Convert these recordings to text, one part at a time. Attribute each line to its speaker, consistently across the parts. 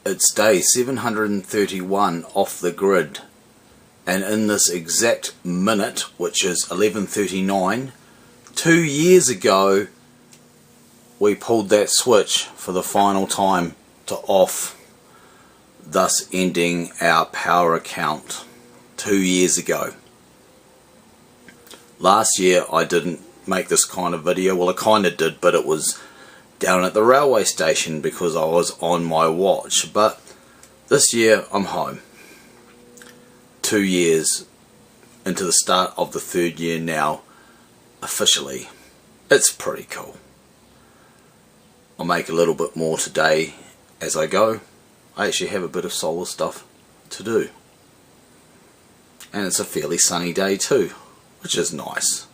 Speaker 1: It's day 731 off the grid, and in this exact minute, which is 11:39, 2 years ago we pulled that switch for the final time to off, thus ending our power account 2 years ago. Last year I didn't make this kind of video. Well, I kind of did, but it was down at the railway station because I was on my watch. But this year I'm home. 2 years into the start of the third year now, officially. It's pretty cool. I'll make a little bit more today as I go. I actually have a bit of solar stuff to do. And it's a fairly sunny day too, which is nice.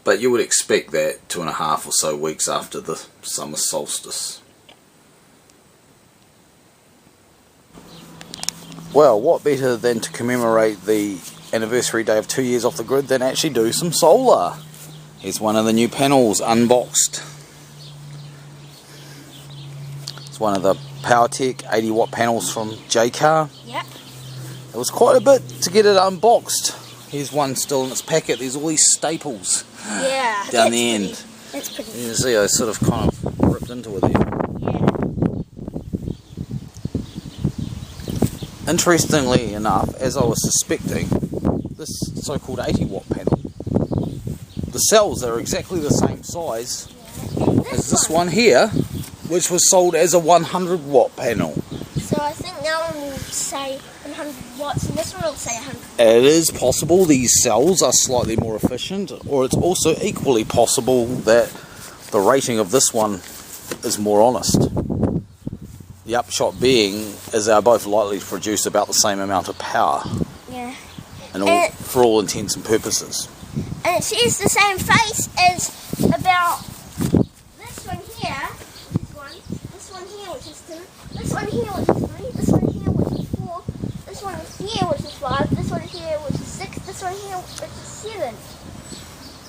Speaker 1: But you would expect that 2.5 or so weeks after the summer solstice. Well, what better than to commemorate the anniversary day of 2 years off the grid than actually do some solar. Here's one of the new panels unboxed. It's one of the Powertech 80 watt panels from J-Car.
Speaker 2: Yep.
Speaker 1: It was quite a bit to get it unboxed. Here's one still in its packet. There's all these staples down the end.
Speaker 2: That's pretty.
Speaker 1: You can see I sort of kind of ripped into it there.
Speaker 2: Yeah.
Speaker 1: Interestingly enough, as I was suspecting, this so-called 80 watt panel, the cells are exactly the same size as this one here, which was sold as a 100 watt panel.
Speaker 2: So I think that one will say 100 watts and this one will say 100.
Speaker 1: It is possible these cells are slightly more efficient, or it's also equally possible that the rating of this one is more honest. The upshot being is they're both likely to produce about the same amount of power.
Speaker 2: Yeah.
Speaker 1: And for all intents and purposes.
Speaker 2: And it shares the same face as about this one here, this one here, which is 2, this one here, which is 3, this one here, which is 4, this one here, which is 5, this one here, which is 6, this one here, which is 7.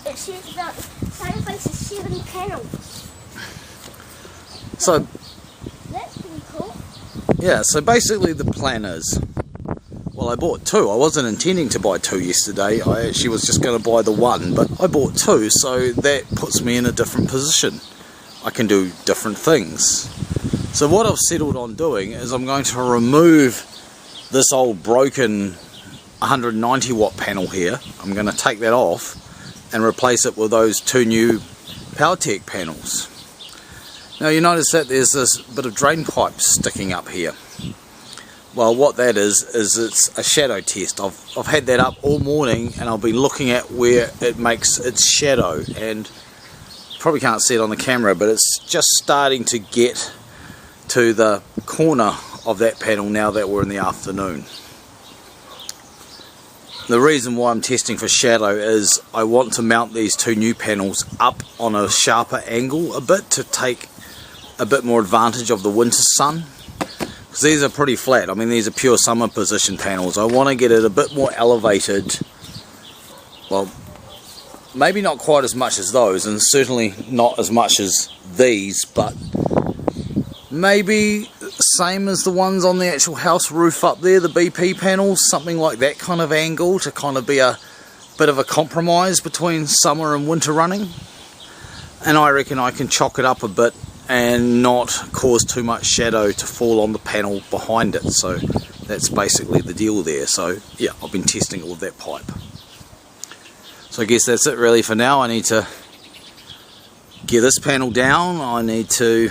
Speaker 2: It shares about the same face as 7 panels.
Speaker 1: So,
Speaker 2: that's pretty cool.
Speaker 1: Yeah, so basically the plan is, well, I bought 2. I wasn't intending to buy 2 yesterday. I actually was just going to buy the 1, but I bought 2, so that puts me in a different position. I can do different things. So what I've settled on doing is I'm going to remove this old broken 190 watt panel here. I'm going to take that off and replace it with those 2 new Powertech panels. Now you notice that there's this bit of drain pipe sticking up here. Well, what that is it's a shadow test. I've had that up all morning and I've been looking at where it makes its shadow, and probably can't see it on the camera, but it's just starting to get to the corner of that panel now that we're in the afternoon. The reason why I'm testing for shadow is I want to mount these 2 new panels up on a sharper angle a bit to take a bit more advantage of the winter sun, because these are pretty flat. I mean, these are pure summer position panels. I want to get it a bit more elevated. Well, maybe not quite as much as those, and certainly not as much as these, but maybe same as the ones on the actual house roof up there, the BP panels, something like that kind of angle to kind of be a bit of a compromise between summer and winter running. And I reckon I can chalk it up a bit and not cause too much shadow to fall on the panel behind it. So that's basically the deal there. So yeah, I've been testing it with that pipe. So I guess that's it really for now. I need to get this panel down. I need to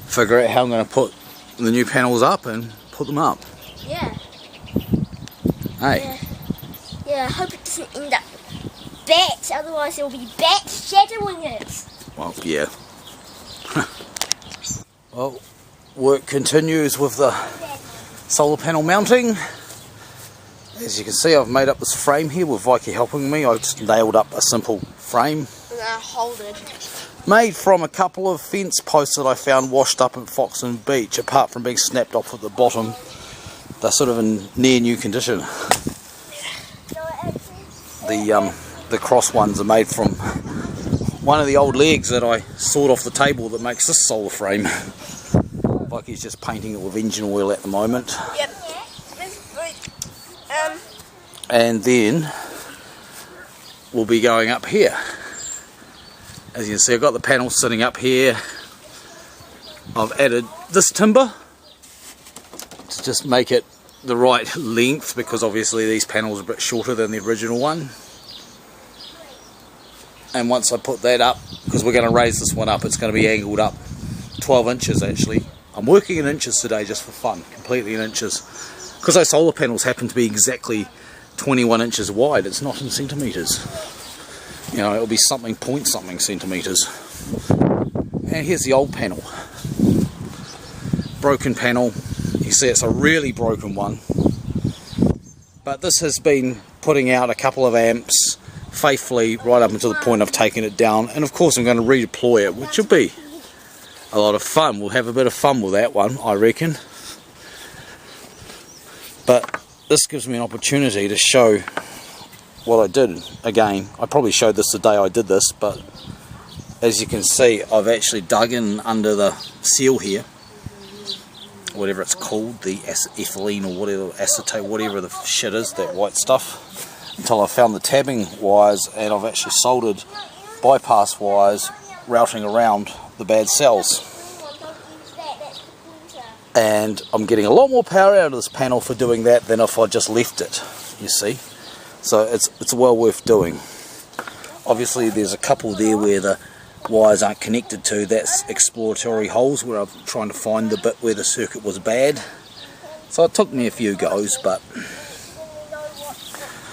Speaker 1: figure out how I'm going to put the new panels up and put them up.
Speaker 2: Yeah.
Speaker 1: Hey.
Speaker 2: Yeah, I hope it doesn't end up bats, otherwise there will be bats shadowing it.
Speaker 1: Well, yeah. Well, work continues with the solar panel mounting. As you can see, I've made up this frame here with Vicky helping me. I just nailed up a simple frame.
Speaker 2: Hold it.
Speaker 1: Made from a couple of fence posts that I found washed up at Foxton Beach. Apart from being snapped off at the bottom, they're sort of in near new condition. The cross ones are made from one of the old legs that I sawed off the table that makes this solar frame. Vikey's just painting it with engine oil at the moment.
Speaker 2: Yep.
Speaker 1: And then we'll be going up here. As you can see, I've got the panel sitting up here. I've added this timber to just make it the right length, because obviously these panels are a bit shorter than the original one. And once I put that up, because we're going to raise this one up, it's going to be angled up 12 inches actually. I'm working in inches today just for fun, completely in inches. Because those solar panels happen to be exactly 21 inches wide, it's not in centimetres. You know, it'll be something point something centimetres. And here's the old panel. Broken panel. You see it's a really broken one. But this has been putting out a couple of amps faithfully right up until the point I've taken it down. And of course I'm going to redeploy it, which will be a lot of fun. We'll have a bit of fun with that one, I reckon. But this gives me an opportunity to show what I did. Again, I probably showed this the day I did this, but as you can see, I've actually dug in under the seal here, whatever it's called, the ethylene or whatever, acetate, whatever the shit is, that white stuff, until I found the tabbing wires, and I've actually soldered bypass wires routing around the bad cells. And I'm getting a lot more power out of this panel for doing that than if I just left it, you see. So it's well worth doing. Obviously there's a couple there where the wires aren't connected to. That's exploratory holes where I'm trying to find the bit where the circuit was bad. So it took me a few goes, but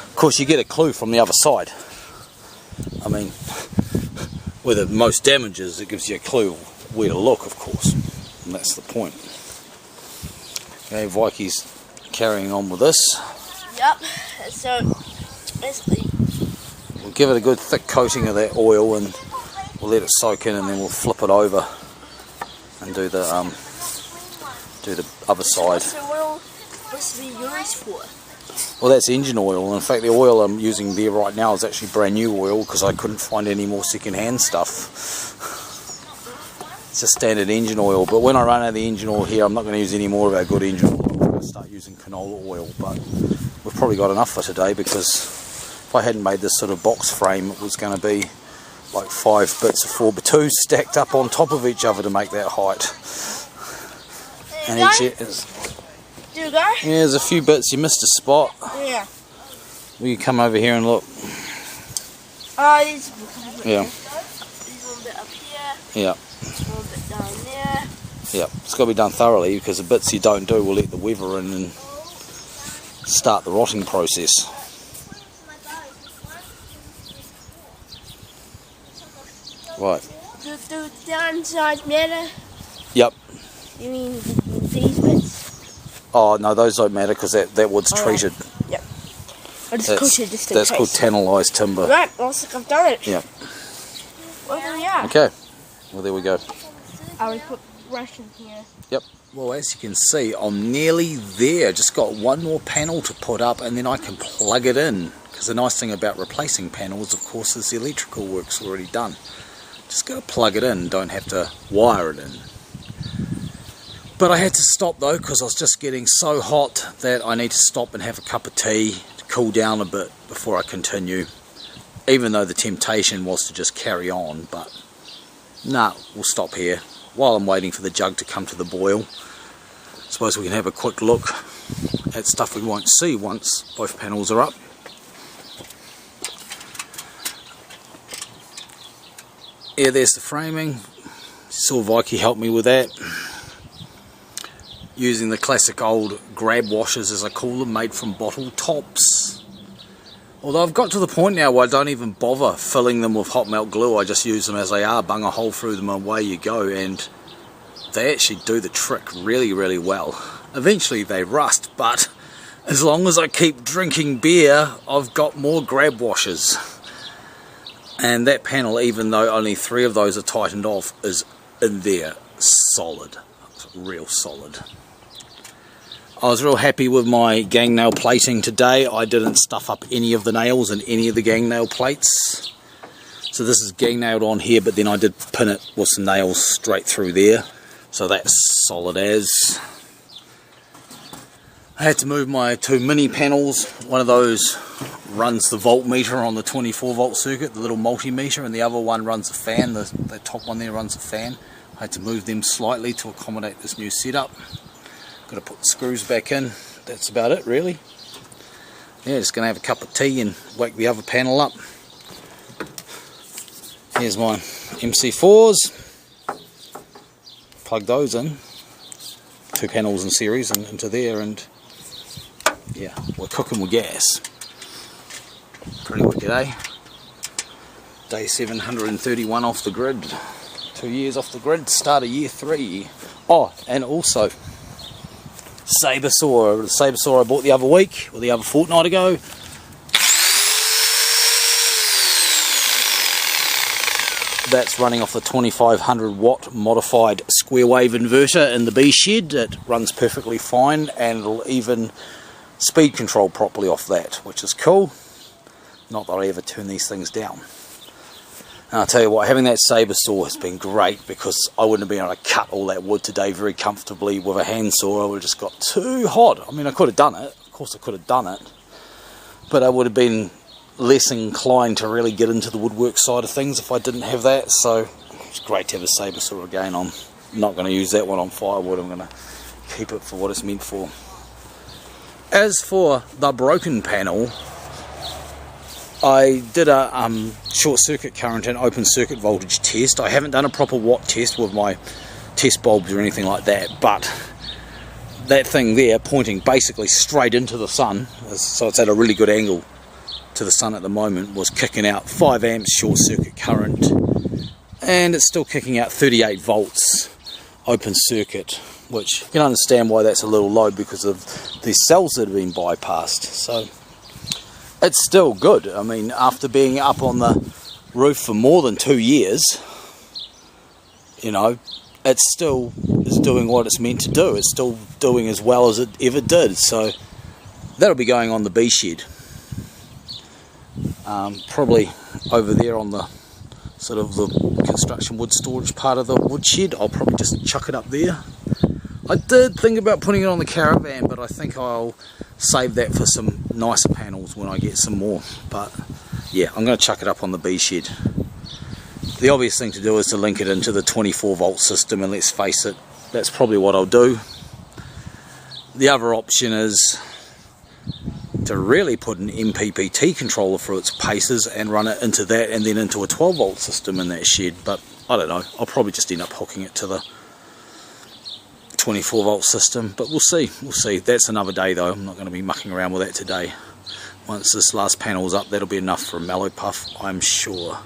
Speaker 1: of course you get a clue from the other side. I mean, where the most damage is, it gives you a clue where to look, of course, and that's the point. Okay, Vikey's carrying on with this.
Speaker 2: Yep, so basically
Speaker 1: we'll give it a good thick coating of that oil and we'll let it soak in, and then we'll flip it over and do the other side.
Speaker 2: So what's the used for?
Speaker 1: Well, that's engine oil. In fact, the oil I'm using there right now is actually brand new oil because I couldn't find any more second-hand stuff. It's just standard engine oil, but when I run out of the engine oil here, I'm not going to use any more of our good engine oil. I'm going to start using canola oil, but we've probably got enough for today, because if I hadn't made this sort of box frame, it was going to be like 5 bits of 4x2 stacked up on top of each other to make that height. And each is...
Speaker 2: Do you go?
Speaker 1: Yeah, there's a few bits. You missed a spot.
Speaker 2: Yeah.
Speaker 1: Will you come over here and look?
Speaker 2: Oh, these
Speaker 1: Yeah.
Speaker 2: There's one bit up here.
Speaker 1: Yeah.
Speaker 2: One bit down there.
Speaker 1: Yeah. It's got to be done thoroughly, because the bits you don't do will let the weather in and start the rotting process. Right.
Speaker 2: Do the downsides matter?
Speaker 1: Yep.
Speaker 2: You mean these bits?
Speaker 1: Oh no, those don't matter because that wood's treated.
Speaker 2: Yep. I just cut it just in
Speaker 1: That's
Speaker 2: case.
Speaker 1: called tannalized timber.
Speaker 2: Right, looks like I've done it.
Speaker 1: Yeah.
Speaker 2: Well, there we are.
Speaker 1: Okay. Well, there we go.
Speaker 2: I would put brush in here.
Speaker 1: Yep. Well, as you can see, I'm nearly there. Just got one more panel to put up, and then I can plug it in. Because the nice thing about replacing panels, of course, is the electrical work's already done. Just got to plug it in, don't have to wire it in. But I had to stop though, because I was just getting so hot that I need to stop and have a cup of tea to cool down a bit before I continue. Even though the temptation was to just carry on, but nah, we'll stop here while I'm waiting for the jug to come to the boil. I suppose we can have a quick look at stuff we won't see once both panels are up. Yeah, there's the framing. Saw Vikey help me with that. Using the classic old grab washers, as I call them, made from bottle tops. Although I've got to the point now where I don't even bother filling them with hot melt glue. I just use them as they are, bung a hole through them and away you go, and they actually do the trick really, really well. Eventually they rust, but as long as I keep drinking beer, I've got more grab washers. And that panel, even though only 3 of those are tightened off, is in there solid. It's real solid. I was real happy with my gang nail plating today. I didn't stuff up any of the nails in any of the gang nail plates. So this is gang nailed on here, but then I did pin it with some nails straight through there. So that's solid as. I had to move my 2 mini panels. One of those runs the voltmeter on the 24 volt circuit, the little multimeter, and the other one runs the fan. The top one there runs the fan. I had to move them slightly to accommodate this new setup. Got to put the screws back in. That's about it really. Yeah, just going to have a cup of tea and wake the other panel up. Here's my MC4s. Plug those in. 2 panels in series and into there, and yeah, we're cooking with gas. Pretty wicked, eh? Day 731 off the grid. 2 years off the grid, start of year 3. Oh, and also saber saw. The saber saw I bought the other week, or the other fortnight ago. That's running off the 2500 watt modified square wave inverter in the B shed. It runs perfectly fine, and it'll even speed control properly off that, which is cool. Not that I ever turn these things down. And I'll tell you what, having that saber saw has been great, because I wouldn't have been able to cut all that wood today very comfortably with a hand saw. I would have just got too hot. I mean, I could have done it, of course I could have done it, but I would have been less inclined to really get into the woodwork side of things if I didn't have that. So it's great to have a saber saw again. I'm not going to use that one on firewood. I'm going to keep it for what it's meant for. As for the broken panel, I did a short circuit current and open circuit voltage test. I haven't done a proper watt test with my test bulbs or anything like that, but that thing there pointing basically straight into the sun, so it's at a really good angle to the sun at the moment, was kicking out 5 amps short circuit current, and it's still kicking out 38 volts open circuit, which you can understand why that's a little low because of the cells that have been bypassed. So it's still good. I mean, after being up on the roof for more than 2 years, you know, it still is doing what it's meant to do. It's still doing as well as it ever did. So that'll be going on the B shed. Probably over there on the sort of the construction wood storage part of the wood shed. I'll probably just chuck it up there. I did think about putting it on the caravan, but I think I'll save that for some nicer panels when I get some more. But yeah, I'm going to chuck it up on the B shed. The obvious thing to do is to link it into the 24 volt system, and let's face it, that's probably what I'll do. The other option is to really put an MPPT controller for its paces and run it into that, and then into a 12 volt system in that shed. But I don't know, I'll probably just end up hooking it to the 24 volt system, but we'll see. That's another day though. I'm not going to be mucking around with that today. Once this last panel's up, that'll be enough for a mellow puff, I'm sure.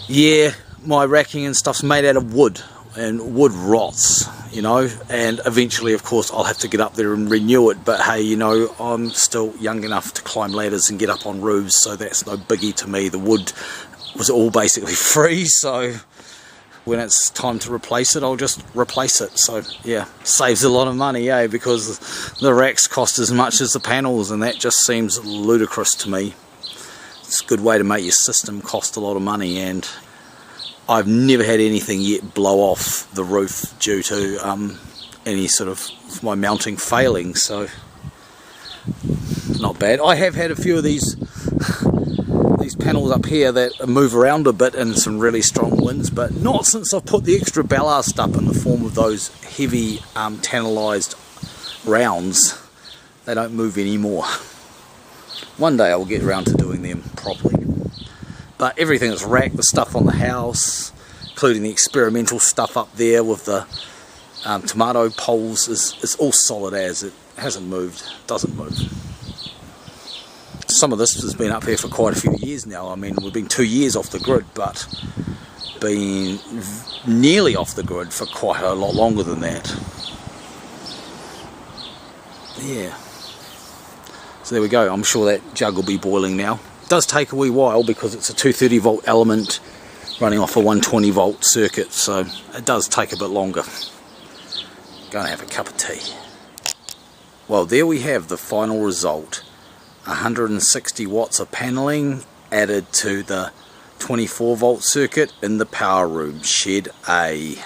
Speaker 1: Yeah, my racking and stuff's made out of wood, and wood rots, you know, and eventually of course I'll have to get up there and renew it. But hey, you know, I'm still young enough to climb ladders and get up on roofs, so that's no biggie to me. The wood was all basically free, so when it's time to replace it, I'll just replace it. So yeah, saves a lot of money, because the racks cost as much as the panels, and that just seems ludicrous to me. It's a good way to make your system cost a lot of money, and I've never had anything yet blow off the roof due to any sort of my mounting failing, so not bad. I have had a few of these panels up here that move around a bit in some really strong winds, but not since I've put the extra ballast up in the form of those heavy tannalized rounds. They don't move anymore. One day I'll get around to doing them properly. But everything that's racked, the stuff on the house, including the experimental stuff up there with the tomato poles, is all solid as. It hasn't moved, doesn't move. Some of this has been up here for quite a few years now. I mean, we've been 2 years off the grid, but been nearly off the grid for quite a lot longer than that. Yeah. So there we go. I'm sure that jug will be boiling now. It does take a wee while because it's a 230 volt element running off a 120 volt circuit, so it does take a bit longer. Gonna have a cup of tea. Well, there we have the final result. 160 watts of paneling added to the 24 volt circuit in the power room, shed A.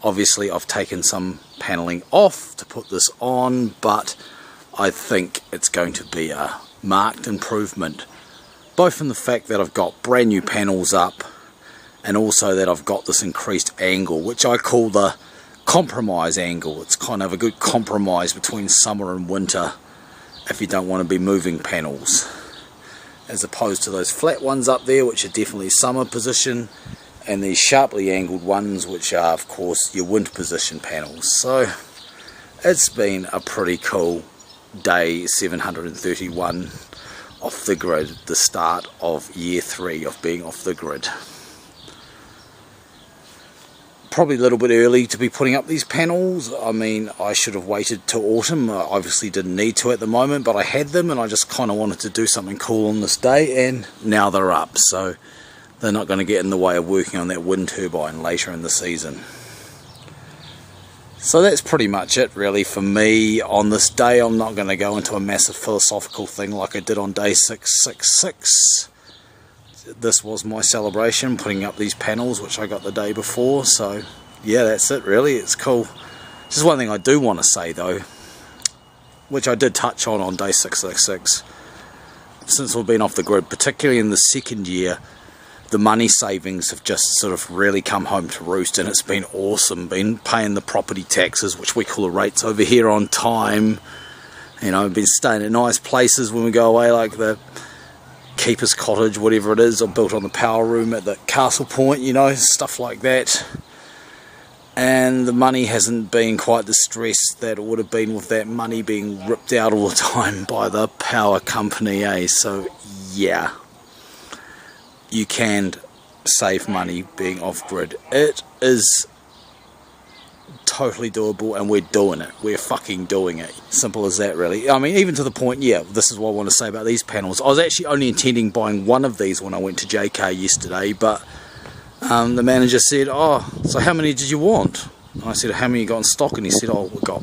Speaker 1: Obviously I've taken some paneling off to put this on, but I think it's going to be a marked improvement, both in the fact that I've got brand new panels up and also that I've got this increased angle, which I call the compromise angle. It's kind of a good compromise between summer and winter if you don't want to be moving panels, as opposed to those flat ones up there, which are definitely summer position, and these sharply angled ones, which are of course your winter position panels. So it's been a pretty cool day 731 off the grid, the start of year 3 of being off the grid. Probably a little bit early to be putting up these panels. I mean, I should have waited till autumn. I obviously didn't need to at the moment, but I had them and I just kind of wanted to do something cool on this day, and now they're up, so they're not going to get in the way of working on that wind turbine later in the season. So that's pretty much it really for me on this day. I'm not going to go into a massive philosophical thing like I did on day 666. This was my celebration, putting up these panels which I got the day before. So yeah, that's it really. It's cool. Just one thing I do want to say though, which I did touch on day 666, since we've been off the grid, particularly in the second year, the money savings have just sort of really come home to roost, and it's been awesome. Been paying the property taxes, which we call the rates over here, on time. You know, been staying at nice places when we go away, like the Keeper's Cottage, whatever it is, or built on the power room at the Castle Point, you know, stuff like that. And the money hasn't been quite the stress that it would have been with that money being ripped out all the time by the power company, eh? So yeah, you can save money being off grid. It is totally doable, and we're doing it. We're fucking doing it. Simple as that really. I mean, even to the point, yeah, this is what I want to say about these panels. I was actually only intending buying one of these when I went to JK yesterday, but the manager said, oh, so how many did you want? And I said, how many you got in stock? And he said, oh, we've got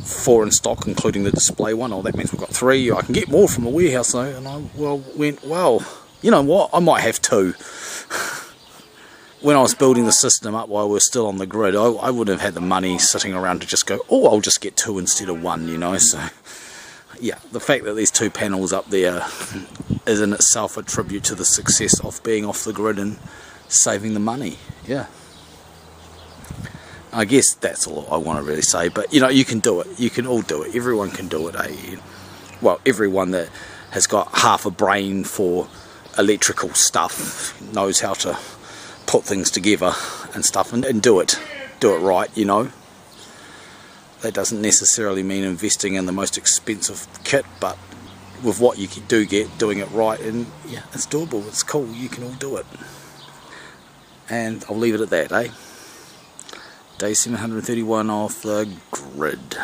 Speaker 1: 4 in stock, including the display one. Oh, that means we've got 3. I can get more from the warehouse though. And I went, well, you know what, I might have 2. When I was building the system up while we were still on the grid, I wouldn't have had the money sitting around to just go, oh, I'll just get 2 instead of 1, you know. So yeah, the fact that these 2 panels up there is in itself a tribute to the success of being off the grid and saving the money. Yeah, I guess that's all I want to really say. But you know, you can do it. You can all do it. Everyone can do it, eh? Well, everyone that has got half a brain for electrical stuff knows how to put things together and stuff, and do it right, you know. That doesn't necessarily mean investing in the most expensive kit, but with what you do get, doing it right, and yeah, it's doable, it's cool, you can all do it. And I'll leave it at that, eh? Day 731 off the grid.